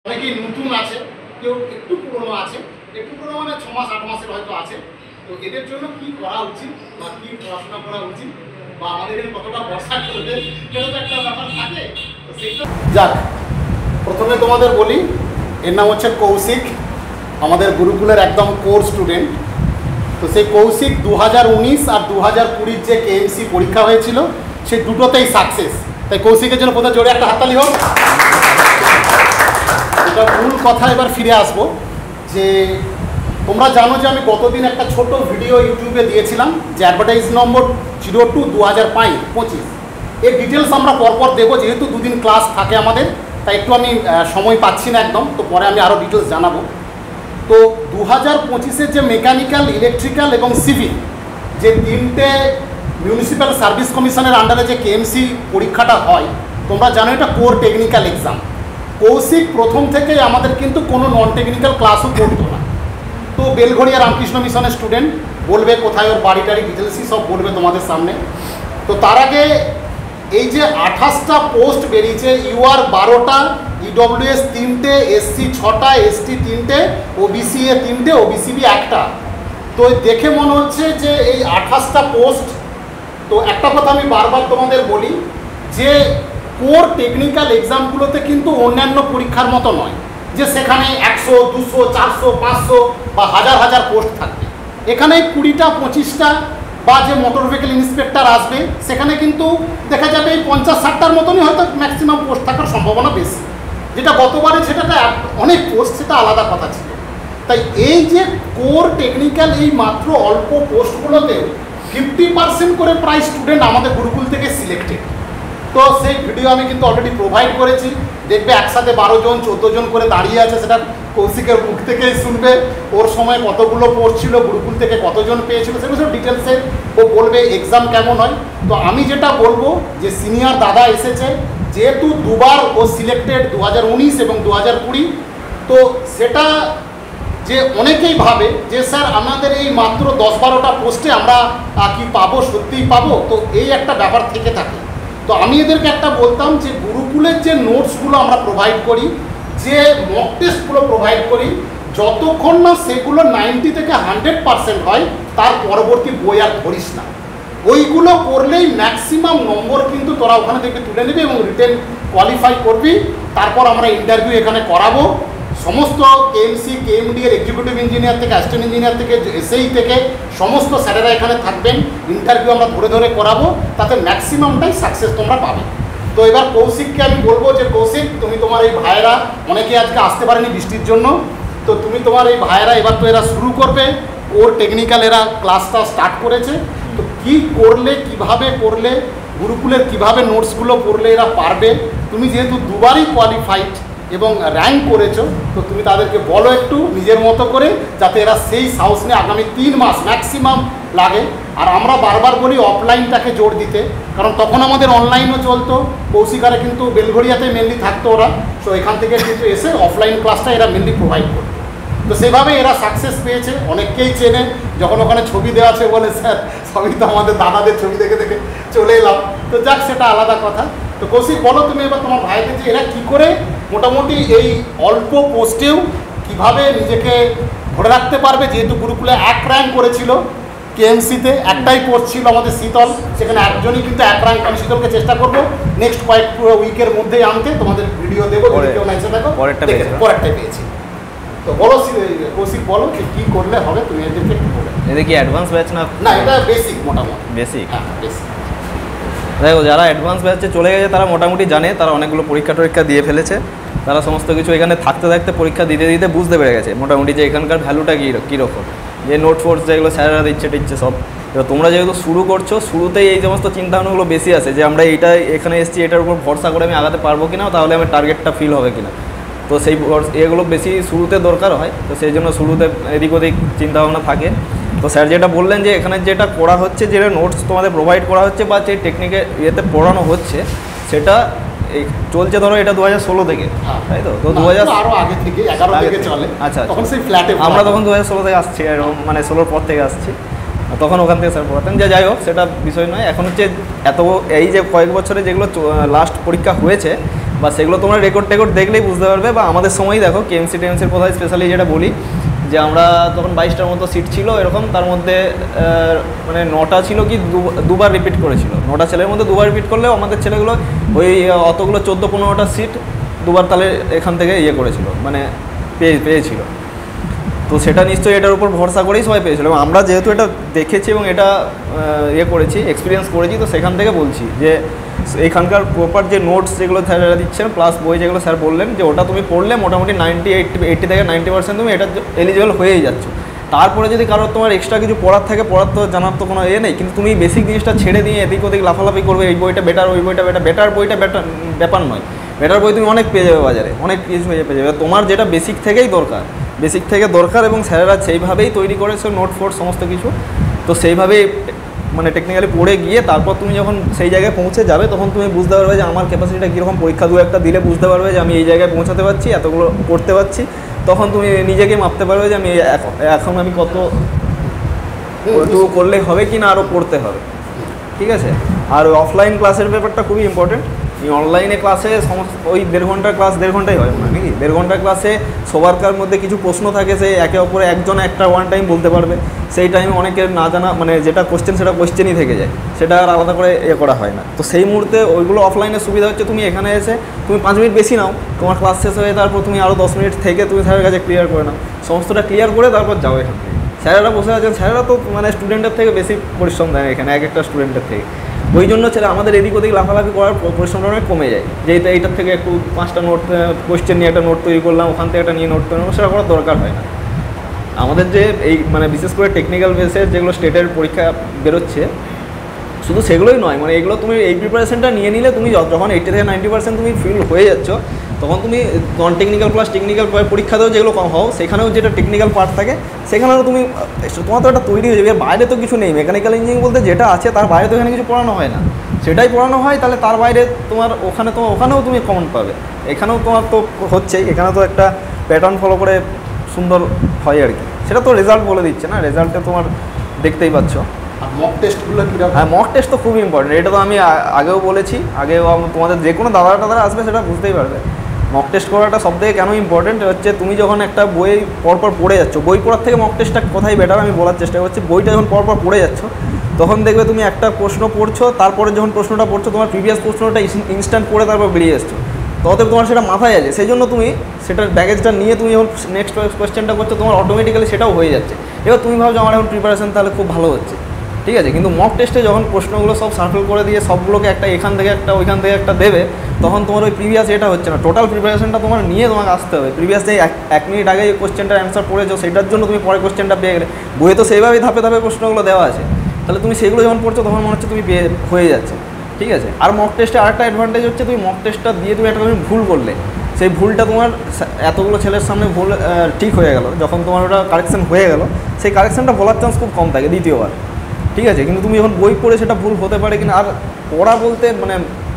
অনেকেই নতুন আছে, কেউ একটু পুরনো আছে, একটু পুরনো মানে 6 মাস 8 মাসের হয়তো আছে। তো এদের জন্য কি করা উচিত বা কি পড়াশোনা করা উচিত বা আমাদের এখানে কতটা ভরসা করবে সেটা তো একটা ব্যাপার থাকে। তো সেটা যাক, প্রথমে তোমাদের বলি, এর নাম হচ্ছে কৌশিক, আমাদের গুরুকুলের একদম কোর স্টুডেন্ট। তো সেই কৌশিক 2019 আর 2020 যে কেএমসি পরীক্ষা হয়েছিল সেই দুটোতেই সাকসেস। তাই কৌশিকের জন্য কোথাও জোরে একটা হাততালি হোক। এটা মূল কথা, এবার ফিরে আসবো যে তোমরা জানো যে আমি গতদিন একটা ছোট ভিডিও ইউটিউবে দিয়েছিলাম যে অ্যাডভার্টাইজ নম্বর 02/2025 এর ডিটেলস আমরা পরপর দেবো, যেহেতু দুদিন ক্লাস থাকে আমাদের, তাই একটু আমি সময় পাচ্ছি না একদম, তো পরে আমি আরও ডিটেলস জানাবো। তো 2025-এর যে মেকানিক্যাল, ইলেকট্রিক্যাল এবং সিভিল যে তিনটে মিউনিসিপ্যাল সার্ভিস কমিশনের আন্ডারে যে কেএমসি পরীক্ষাটা হয়, তোমরা জানো এটা কোর টেকনিক্যাল এক্সাম। কৌশিক প্রথম থেকেই আমাদের কিন্তু কোনো নন টেকনিক্যাল ক্লাসও করতো না। তো বেলঘড়িয়া রামকৃষ্ণ মিশনের স্টুডেন্ট, বলবে কোথায় ওর বাড়ি টাড়ি ডিটেলসই সব বলবে তোমাদের সামনে। তো তার আগে এই যে 28টা পোস্ট বেরিয়েছে, ইউআর 12টা, ইডব্লিউএস 3টে, এসসি 6টা, এসটি 3টে, ওবিসি এ 3টে, ওবিসিবি 1টা। তো দেখে মনে হচ্ছে যে এই 28টা পোস্ট। তো একটা কথা আমি বারবার তোমাদের বলি যে কোর টেকনিক্যাল এক্সামগুলোতে কিন্তু অন্যান্য পরীক্ষার মতো নয় যে সেখানে 100, 200, 400, 500 বা হাজার হাজার পোস্ট থাকবে। এখানে 20টা 25টা বা যে মোটর ভেহিকেল ইন্সপেক্টর আসবে সেখানে কিন্তু দেখা যাবে এই 50-60টার মতনই হয়তো ম্যাক্সিমাম পোস্ট থাকার সম্ভাবনা বেশি। যেটা গতবারে সেটাটা অনেক পোস্ট, সেটা আলাদা কথা ছিল। তাই এই যে কোর টেকনিক্যাল এই মাত্র অল্প পোস্টগুলোতে 50% করে প্রায় স্টুডেন্ট আমাদের গুরুকুল থেকে সিলেক্টেড। তো সেই ভিডিও আমি কিন্তু অলরেডি প্রোভাইড করেছি, দেখবে একসাথে 12 জন 14 জন করে দাঁড়িয়ে আছে, সেটা কৌশিকের মুখ থেকেই শুনবে ওর সময় কতগুলো পোস্ট ছিল, গুরুকুল থেকে কতজন পেয়েছিল, সেগুলো সব ডিটেলসে ও বলবে এক্সাম কেমন হয়। তো আমি যেটা বলবো যে সিনিয়র দাদা এসেছে, যেহেতু দুবার ও সিলেক্টেড 2019 এবং 2020, তো সেটা যে অনেকেই ভাবে যে স্যার আমাদের এই মাত্র 10-12টা পোস্টে আমরা কি পাবো, সত্যিই পাবো, তো এই একটা ব্যাপার থেকে থাকে। তো আমি এদেরকে একটা বলতাম যে গুরুকুলের যে নোটসগুলো আমরা প্রোভাইড করি, যে মক টেস্টগুলো প্রোভাইড করি, যতক্ষণ না সেগুলো 90 থেকে 100% হয় তার পরবর্তী বই আর ধরিস না। ওইগুলো করলেই ম্যাক্সিমাম নম্বর কিন্তু তোরা ওখানে থেকে তুলে নেবে এবং রিটেন কোয়ালিফাই করবি। তারপর আমরা ইন্টারভিউ এখানে করাবো। সমস্ত কেএমসি, কেএমডি এর এক্সিকিউটিভ ইঞ্জিনিয়ার থেকে, অ্যাসিস্ট্যান্ট ইঞ্জিনিয়ার থেকে, এসএই থেকে সমস্ত স্যারেরা এখানে থাকবেন। ইন্টারভিউ আমরা ধরে ধরে করাবো, তাতে ম্যাক্সিমামটাই সাকসেস তোমরা পাবে। তো এবার কৌশিককে আমি বলবো যে কৌশিক, তুমি তোমার এই ভাইয়েরা, অনেকে আজকে আসতে পারেনি বৃষ্টির জন্য, তো তুমি তোমার এই ভাইয়েরা এবার তো এরা শুরু করবে ওর টেকনিক্যাল, এরা ক্লাসটা স্টার্ট করেছে। তো কী করলে, কিভাবে করলে, গুরুকুলের কিভাবে নোটসগুলো পড়লে এরা পারবে, তুমি যেহেতু দুবারই কোয়ালিফাইড এবং র্যাঙ্ক করেছো, তো তুমি তাদেরকে বলো একটু নিজের মতো করে, যাতে এরা সেই সাহস নিয়ে আগামী 3 মাস ম্যাক্সিমাম লাগে। আর আমরা বারবার বলি অফলাইনটাকে জোর দিতে, কারণ তখন আমাদের অনলাইনও চলতো, কৌশিকারা কিন্তু বেলঘড়িয়াতে মেনলি থাকতো ওরা, তো এখান থেকে কিন্তু এসে অফলাইন ক্লাসটা এরা মেনলি প্রোভাইড করতো। তো সেভাবে এরা সাকসেস পেয়েছে, অনেককেই চেনে। যখন ওখানে ছবি দেওয়া আছে বলে স্যার সবই তো আমাদের দাদাদের ছবি দেখে দেখে চলে এলাম। তো যাক, সেটা আলাদা কথা। তো কৌশিক বলো তুমি এবার তোমার ভাইদের যে এরা কী করে মোটামুটি এই অল্প পোস্টেও কিভাবে নিজেকে ধরে রাখতে পারবে, যেহেতু গুরুকুলে 1 র্যাঙ্ক করেছিল কেএমসিতে, একটাই পোস্ট ছিল আমাদের শীতল, সেখানে একজনই কিন্তু 1 র্যাঙ্ক। আমি শীতলকে চেষ্টা করবো নেক্সট কয়েক উইকের মধ্যেই আনতে, তোমাদের ভিডিও দেবো, যদি কেউ না এসে থাকো। পরেরটাই পেয়েছি। তো বলো কৌশিক, বলো যে কী করলে হবে, তুমি এদেরকে একটু বলো। এটা কি অ্যাডভান্স ব্যাচ না? না, এটা বেসিক, মোটামুটি বেসিক। হ্যাঁ, বেসিক। দেখো, যারা অ্যাডভান্স ব্যাচে চলে গেছে তারা মোটামুটি জানে, তারা অনেকগুলো পরীক্ষা দিয়ে ফেলেছে, তারা সমস্ত কিছু এখানে থাকতে থাকতে পরীক্ষা দিতে দিতে বুঝতে পেরে গেছে মোটামুটি যে এখানকার ভ্যালুটা কীরকম, যে নোট ফোর্স যেগুলো স্যারেরা দিচ্ছে সব। এবার তোমরা যেহেতু শুরু করছো, শুরুতেই এই সমস্ত চিন্তাভাবনাগুলো বেশি আসে যে আমরা এইটা এখানে এসেছি, এটার উপর ভরসা করে আমি আগাতে পারবো কিনা, তাহলে আমার টার্গেটটা ফিল হবে কিনা। তো সেই এগুলো বেশি শুরুতে দরকার হয়, তো সেই জন্য শুরুতে এদিক ওদিক চিন্তাভাবনা থাকে। তো স্যার যেটা বললেন যে এখানে যেটা করা হচ্ছে, যেটা নোটস তোমাদের প্রোভাইড করা হচ্ছে বা যে টেকনিকে ইয়েতে পড়ানো হচ্ছে, সেটা এই চলছে ধরো এটা 2016 থেকে, তাই তো? তো 2000 আরও আগে থেকে 11 থেকে চলে। আচ্ছা, তখন সেই ফ্ল্যাটে আমরা তখন 2016 থেকে আসছি, মানে 16 পর থেকে আসছি, তখন ওখান থেকে স্যার পড়াতেন। যে যাই হোক, সেটা বিষয় নয়। এখন হচ্ছে এই যে কয়েক বছরে যেগুলো লাস্ট পরীক্ষা হয়েছে, বা সেগুলো তোমরা রেকর্ড টেকর্ড দেখলেই বুঝতে পারবে। বা আমাদের সময়ই দেখো কেএমসি টেএমসির কোথায় স্পেশালি যেটা বলি যে আমরা তখন 22টার মতো সিট ছিল এরকম, তার মধ্যে মানে 9টা ছিল কি দুবার রিপিট করেছিল, 9টা ছেলের মধ্যে দুবার রিপিট করলেও আমাদের ছেলেগুলো ওই অতগুলো 14-15টা সিট দুবার তাহলে এখান থেকে ইয়ে করেছিল, মানে পেয়েছিল। তো সেটা নিশ্চয়ই এটার উপর ভরসা করেই সবাই পেয়েছিল, এবং আমরা যেহেতু এটা দেখেছি এবং এটা ইয়ে করেছি, এক্সপিরিয়েন্স করেছি, তো সেখান থেকে বলছি যে এখানকার প্রপার যে নোটস যেগুলো স্যারেরা দিচ্ছেন প্লাস বই যেগুলো স্যার বললেন যে ওটা তুমি পড়লে মোটামুটি 80 থেকে 90% তুমি এটা এলিজিবল হয়েই যাচ্ছ। তারপরে যদি কারোর তোমার এক্সট্রা কিছু পড়ার থাকে, পড়ার তো জানার তো কোনো ইয়ে নেই, কিন্তু তুমি বেসিক জিনিসটা ছেড়ে দিয়ে এদিক ওদিক লাফালাফি করবে, এই বইটা বেটার ওই বইটা বেটার, বেটার বইটা ব্যাপার নয়, বেটার বই তুমি অনেক পেয়ে যাবে বাজারে, অনেক কিছু পেয়ে যাবে। তোমার যেটা বেসিক থেকেই দরকার, বেসিক থেকে দরকার, এবং স্যারেরা সেইভাবেই তৈরি করেছে নোট ফোট সমস্ত কিছু। তো সেইভাবেই মানে টেকনিক্যালি পড়ে গিয়ে তারপর তুমি যখন সেই জায়গায় পৌঁছে যাবে তখন তুমি বুঝতে পারবে যে আমার ক্যাপাসিটিটা কীরকম, পরীক্ষা দু একটা দিলে বুঝতে পারবে যে আমি এই জায়গায় পৌঁছাতে পারছি, এতগুলো করতে পারছি, তখন তুমি নিজেকে মাপতে পারবে যে আমি এখন আমি কত করলেই হবে কি না আরও পড়তে হবে, ঠিক আছে। আর অফলাইন ক্লাসের ব্যাপারটা খুবই ইম্পর্টেন্ট। এই অনলাইনে ক্লাসে ওই 1.5 ঘন্টার ক্লাস 1.5 ঘন্টাই হয় না নাকি, 1.5 ঘন্টার ক্লাসে সবারকার মধ্যে কিছু প্রশ্ন থাকে, সে একে অপরে একজন একটা ওয়ান টাইম বলতে পারবে, সেই টাইমে অনেকের না জানা মানে যেটা কোশ্চেন সেটা কোশ্চেনই থেকে যায়, সেটা আর আলাদা করে ইয়ে করা হয় না। তো সেই মুহূর্তে ওইগুলো অফলাইনের সুবিধা হচ্ছে তুমি এখানে এসে তুমি 5 মিনিট বেশি নাও, তোমার ক্লাস শেষ হয়ে তারপর তুমি আরও 10 মিনিট থেকে তুমি স্যারের কাছে ক্লিয়ার করে নাও, সমস্তটা ক্লিয়ার করে তারপর যাও এখান থেকে। স্যারেরা বসে আছেন, স্যারেরা তো মানে স্টুডেন্টের থেকে বেশি পরিশ্রম দেয় এখানে এক একটা স্টুডেন্টের থেকে, ওই জন্য ছেলে আমাদের এদিক ওদিক লাফালাফি করার পরিশ্রমটা অনেক কমে যায়, যেহেতু এইটার থেকে একটু 5টা নোট কোয়েশ্চেন নিয়ে একটা নোট তৈরি করলাম, ওখান থেকে একটা নিয়ে নোট তৈরি করলাম, সেটা করার দরকার হয় না। আমাদের যে এই মানে বিশেষ করে টেকনিক্যাল বেসের যেগুলো স্টেটের পরীক্ষা বেরোচ্ছে, শুধু সেগুলোই নয়, মানে এগুলো তুমি এই প্রিপারেশনটা নিয়ে নিলে তুমি যখন 80 থেকে 90% তুমি ফিল হয়ে যাচ্ছ, তখন তুমি নন টেকনিক্যাল প্লাস টেকনিক্যাল পরীক্ষাতেও যেগুলো কম হও, সেখানেও যেটা টেকনিক্যাল পার্ট থাকে সেখানেও তুমি তোমার তো একটা তৈরি হয়ে যাবে। বাইরে তো কিছু নেই, মেকানিক্যাল ইঞ্জিনিয়ারিং বলতে যেটা আছে তার বাইরে তো এখানে কিছু পড়ানো হয় না, সেটাই পড়ানো হয়, তাহলে তার বাইরে তোমার ওখানেও তুমি কমন পাবে, এখানেও তোমার তো হচ্ছেই, এখানে তো একটা প্যাটার্ন ফলো করে সুন্দর হয় আর কি, সেটা তো রেজাল্ট বলে দিচ্ছে না, রেজাল্টে তোমার দেখতেই পাচ্ছ। মক টেস্টগুলো কীরকম? হ্যাঁ, মক টেস্ট তো খুবই ইম্পর্টেন্ট, এটা তো আমি আগেও বলেছি, আগেও তোমাদের যে কোনো দাদা আসবে সেটা বুঝতেই পারবে। মক টেস্ট করাটা সবথেকে কেন ইম্পর্টেন্ট হচ্ছে, তুমি যখন একটা বই পরপর পড়ে যাচ্ছ, বই পড়ার থেকে মক টেস্টটা কোথায় বেটার আমি বলার চেষ্টা করছি। বইটা যখন পরপর পড়ে যাচ্ছ তখন দেখবে তুমি একটা প্রশ্ন পড়ছো, তারপরে যখন প্রশ্নটা পড়ছো তোমার প্রিভিয়াস প্রশ্নটা ইনস্ট্যান্ট পড়ে তারপর বেরিয়ে আসছো, ততএব তোমার সেটা মাথায় আছে, সেই জন্য তুমি সেটার ব্যাগেজটা নিয়ে তুমি যখন নেক্সট কোয়েশ্চেনটা করছো তোমার অটোমেটিক্যালি সেটাও হয়ে যাচ্ছে। এবার তুমি ভাবছো আমার এখন প্রিপারেশন তাহলে খুব ভালো হচ্ছে, ঠিক আছে, কিন্তু মক টেস্টে যখন প্রশ্নগুলো সব সার্কেল করে দিয়ে সবগুলোকে একটা এখান থেকে একটা ওইখান থেকে একটা দেবে, তখন তোমার ওই প্রিভিয়াস এটা হচ্ছে না, টোটাল প্রিপারেশনটা তোমার নিয়ে তোমাকে আসতে হবে। প্রিভিয়াস যে 1 মিনিট আগে এই কোশ্চেনটার অ্যান্সার পড়েছো সেটার জন্য তুমি পরে কোশ্চেনটা পেয়ে গেলে, বইয়ে তো সেইভাবেই ধাপে ধাপে প্রশ্নগুলো দেওয়া আছে, তাহলে তুমি সেগুলো যখন পড়ছো তখন মনে হচ্ছে তুমি হয়ে যাচ্ছে, ঠিক আছে। আর মক টেস্টে আরেকটা অ্যাডভান্টেজ হচ্ছে, তুমি মক টেস্টটা দিয়ে তুমি একটা তুমি ভুল করলে, সেই ভুলটা তোমার এতগুলো ছেলের সামনে ভুল ঠিক হয়ে গেল, যখন তোমার ওটা কারেকশন হয়ে গেল, সেই কারেকশনটা বলার চান্স খুব কম থাকে দ্বিতীয়বার, ঠিক আছে। কিন্তু তুমি যখন বই পড়ে সেটা ভুল হতে পারে কিনা, আর পড়া বলতে মানে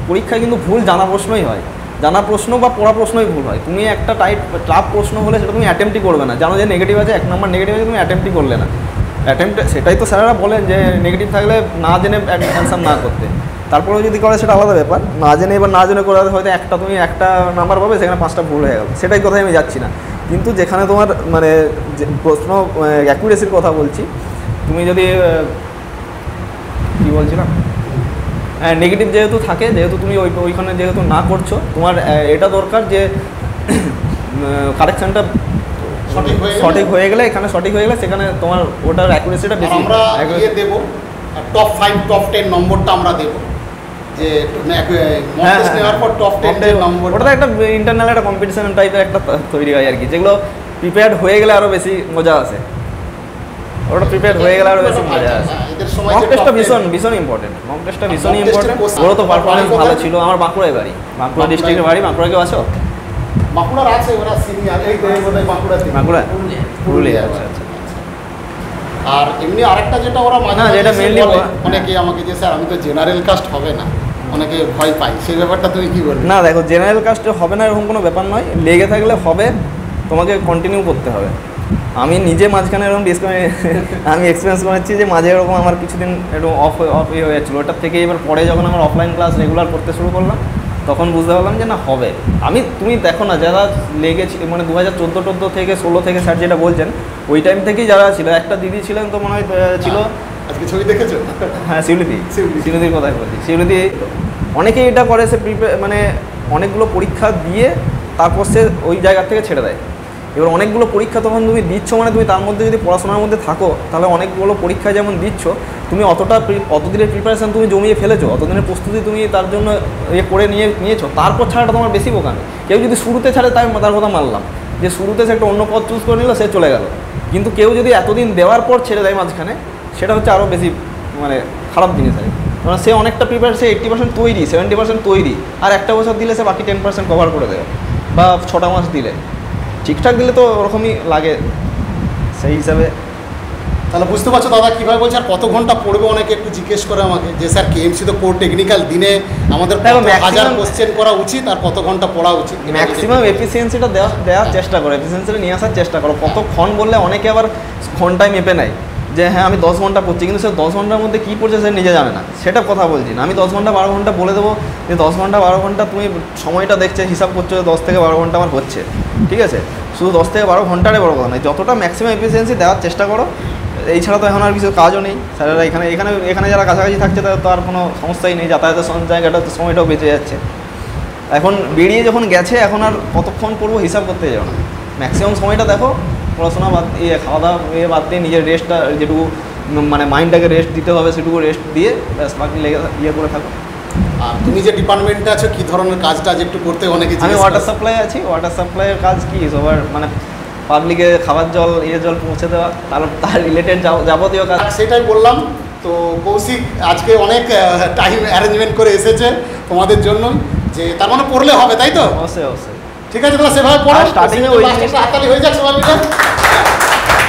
পরীক্ষায় কিন্তু ভুল জানা প্রশ্নই হয়, জানা প্রশ্ন বা পড়া প্রশ্নই ভুল হয়। তুমি একটা টাফ প্রশ্ন হলে সেটা তুমি অ্যাটেম্পটই করবে না, জানো যে নেগেটিভ আছে, 1 নম্বর নেগেটিভ আছে, তুমি অ্যাটেম্পটই করলে না। সেটাই তো স্যারেরা বলেন যে নেগেটিভ থাকলে না জেনে অ্যান্সার না করতে, তারপরেও যদি করে সেটা আলাদা ব্যাপার, না জেনে এবার না জেনে করে হয়তো তুমি একটা নাম্বার পাবে, সেখানে 5টা ভুল হয়ে গেল, সেটাই কথাই আমি যাচ্ছি না। কিন্তু যেখানে তোমার মানে যে প্রশ্ন অ্যাকুরেসির কথা বলছি, তুমি যদি কী বলছিলাম, নেগেটিভ যেহেতু থাকে, যেহেতু তুমি ওইখানে যেহেতু না করছো, তোমার এটা দরকার যে কারেকশানটা সঠিক হয়ে গেলে, এখানে সঠিক হয়ে গেলে সেখানে তোমার ওটার অ্যাকুরেসিটা বেশি। আমরা দেবো টপ 5 টপ 10 নম্বরটা আমরা দেবো, যে মক টেস্ট নেওয়ার পর টপ 10 নম্বর, ওটা একটা ইন্টারনাল একটা কম্পিটিশন টাইপের একটা তৈরি হয় আর কি, যেগুলো প্রিপেয়ার্ড হয়ে গেলে আরও বেশি মজা আসে, ওটা প্রিপেয়ার্ড হয়ে গেলে আরও বেশি মজা আসে। মক টেস্টটা ভীষণ ইম্পর্টেন্ট, মক টেস্টটা ভীষণই ইম্পর্টেন্ট। ওরও তো পারফরমেন্স ভালো ছিল। আমার বাঁকুড়ায় বাড়ি, বাঁকুড়া ডিস্ট্রিক্টের বাড়ি। বাঁকুড়া কেউ আছো? বাঁকুড়ার আছে, ওরা সিনিয়র, এই তো বাঁকুড়া পুরুলিয়া। আচ্ছা আচ্ছা। আর এমনি আরেকটা যেটা ওরা মাঝে যেটা মেইনলি অনেকে আমাকে যে স্যার আমি তো জেনারেল কাস্ট হবে না, অনেকে ভয় পায়, সেই ব্যাপারটা তুমি কী বলবে? না দেখো, জেনারেল কাস্টে হবে না এরকম কোনো ব্যাপার নয়, লেগে থাকলে হবে, তোমাকে কন্টিনিউ করতে হবে। আমি নিজে মাঝখানে এরকম আমি এক্সপিরিয়েন্স করেছি যে মাঝে এরকম আমার কিছুদিন একটু অফ হয়ে যাচ্ছিলো, ওটার থেকে এবার পরে যখন আমার অফলাইন ক্লাস রেগুলার করতে শুরু করলাম, তখন বুঝতে পারলাম যে না হবে। তুমি দেখো না যারা লেগেছে মানে 2014 থেকে 16 থেকে স্যার যেটা বলছেন ওই টাইম থেকেই যারা ছিল, একটা দিদি ছিলেন তো মনে হয় ছিল, আজকে ছবি দেখেছো? হ্যাঁ শিউলিদির কথাই বলছি। শিউলিদি অনেকেই এটা করে, সে মানে অনেকগুলো পরীক্ষা দিয়ে তারপর সে ওই জায়গা থেকে ছেড়ে দেয়। এবার অনেকগুলো পরীক্ষা তখন তুমি দিচ্ছ মানে তুমি তার মধ্যে যদি পড়াশোনার মধ্যে থাকো তাহলে অনেকগুলো পরীক্ষা যেমন দিচ্ছ তুমি অতদিনের প্রিপারেশান তুমি জমিয়ে ফেলেছো, অতদিনের প্রস্তুতি তুমি তার জন্য করে নিয়েছো, তারপর ছাড়াটা তোমার বেশি বোকামি। কেউ যদি শুরুতে ছাড়ে তার কথা মানলাম যে শুরুতে সে একটা অন্য পথ চুজ করে নিল, সে চলে গেল। কিন্তু কেউ যদি এতদিন দেওয়ার পর ছেড়ে দেয় মাঝখানে, সেটা হচ্ছে আরও বেশি মানে খারাপ জিনিস হয়। কারণ সে অনেকটা প্রিপারেশন, সে 80% তৈরি, 70% তৈরি, আর একটা বছর দিলে সে বাকি 10% কভার করে দেবে, বা 6টা মাস দিলে ঠিকঠাক দিলে তো ওরকমই লাগে সেই হিসাবে। তাহলে বুঝতে পারছো দাদা কীভাবে বলছে। আর কত ঘন্টা পড়বে অনেকে একটু জিজ্ঞেস করে আমাকে যে স্যার কেএমসি তো কোর টেকনিক্যাল, দিনে আমাদের 1000 কোশ্চেন করা উচিত আর কত ঘন্টা পড়া উচিত? ম্যাক্সিমাম এফিসিয়েন্সিটা দেওয়ার চেষ্টা করো, এফিসিয়েন্সিটা নিয়ে আসার চেষ্টা করো। কতক্ষণ বললে অনেকে আবার ঘন্টায় মেপে নেয় যে হ্যাঁ আমি 10 ঘন্টা পড়ছি, কিন্তু সে 10 ঘন্টার মধ্যে কী পড়ছে সে নিজে জানে না। সেটা কথা বলছি না, আমি 10 ঘন্টা 12 ঘন্টা বলে দেবো যে 10 ঘন্টা 12 ঘন্টা তুমি সময়টা দেখছে, হিসাব করছো 10 থেকে 12 ঘন্টা আমার হচ্ছে, ঠিক আছে? শুধু 10 থেকে 12 ঘন্টারই বড় কথা নয়, যতটা ম্যাক্সিমাম এফিসিয়েন্সি দেওয়ার চেষ্টা করো। এই ছাড়া তো এখন আর কিছু কাজও নেই। স্যারেরা এখানে যারা কাছাকাছি থাকছে তাদের তো আর কোনো সমস্যাই নেই, যাতায়াতের জায়গাটা সময়টাও বেঁচে যাচ্ছে। এখন বেরিয়ে যখন গেছে এখন আর কতক্ষণ পড়বো হিসাব করতে যাও না, ম্যাক্সিমাম সময়টা দেখো পড়াশোনা বাদ দিয়ে, খাওয়া দাওয়া বাদ দিয়ে নিজের রেস্টটা যেটুকু মানে মাইন্ডটাকে রেস্ট দিতে হবে সেটুকু রেস্ট দিয়ে ব্যাস বাকি করে থাকো। আর তুমি যে ডিপার্টমেন্টে আছো কী ধরনের কাজটা একটু করতে অনেকে? আমি ওয়াটার সাপ্লাই আছি। ওয়াটার সাপ্লাইয়ের কাজ কি সবার মানে পাবলিকে খাবার জল জল পৌঁছে দেওয়া, তার রিলেটেড যাবতীয় কাজ। সেটাই বললাম। তো কৌশিক আজকে অনেক টাইম অ্যারেঞ্জমেন্ট করে এসেছে তোমাদের জন্য, যে তার মানে পড়লে হবে, তাই তো? অবশ্যই। ঠিক আছে, তাহলে সেভাবে পড়ো। স্টার্টিংয়ে ওই হাততালি হয়ে যাক সবাই মিলে,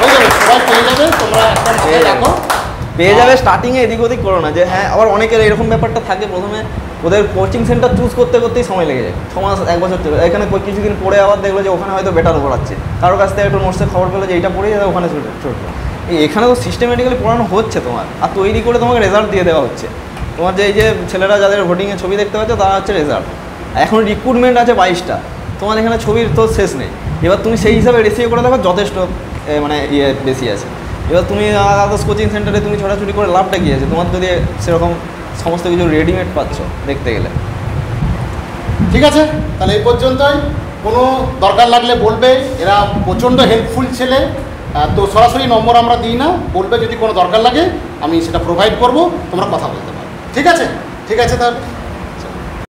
হয়ে যাবে, সবাই পেয়ে যাবে। তোমরা একটা মাথায় রাখো, পেয়ে যাবে। স্টার্টিংয়ে এদিক ওদিক করো না যে হ্যাঁ, আবার অনেকের এরকম ব্যাপারটা থাকে প্রথমে ওদের কোচিং সেন্টার চুজ করতেই সময় লেগে যায়, 6 মাস 1 বছর চলে। এখানে কিছুদিন পরে আবার দেখলো যে ওখানে হয়তো বেটার পড়াচ্ছে, কারোর কাছ থেকে একটু নোটসের খবর পেলো যে এইটা পড়ে যাবে, ওখানে ছুটবে। এখানে তো সিস্টেমেটিক্যালি পড়ানো হচ্ছে তোমার, আর তৈরি করে তোমাকে রেজাল্ট দিয়ে দেওয়া হচ্ছে। তোমার যে এই যে ছেলেরা যাদের ভোটিংয়ে ছবি দেখতে পাচ্ছে তারা হচ্ছে রেজাল্ট। এখন রিক্রুটমেন্ট আছে 22টা, তোমার এখানে ছবির তো শেষ নেই। এবার তুমি সেই হিসাবে রেসিও করে দেখো যথেষ্ট মানে বেশি আছে। এবার তুমি আদার্স কোচিং সেন্টারে তুমি ছোটাছুটি করে লাভটা কী আছে তোমার, যদি সেরকম সমস্ত কিছু রেডিমেড পাচ্ছ দেখতে গেলে। ঠিক আছে, তাহলে এই পর্যন্তই। কোনো দরকার লাগলে বলবে, এরা প্রচণ্ড হেল্পফুল ছেলে। তো সরাসরি নম্বর আমরা দিই না, বলবে যদি কোনো দরকার লাগে আমি সেটা প্রোভাইড করব, তোমরা কথা বলতে পারো। ঠিক আছে তাহলে।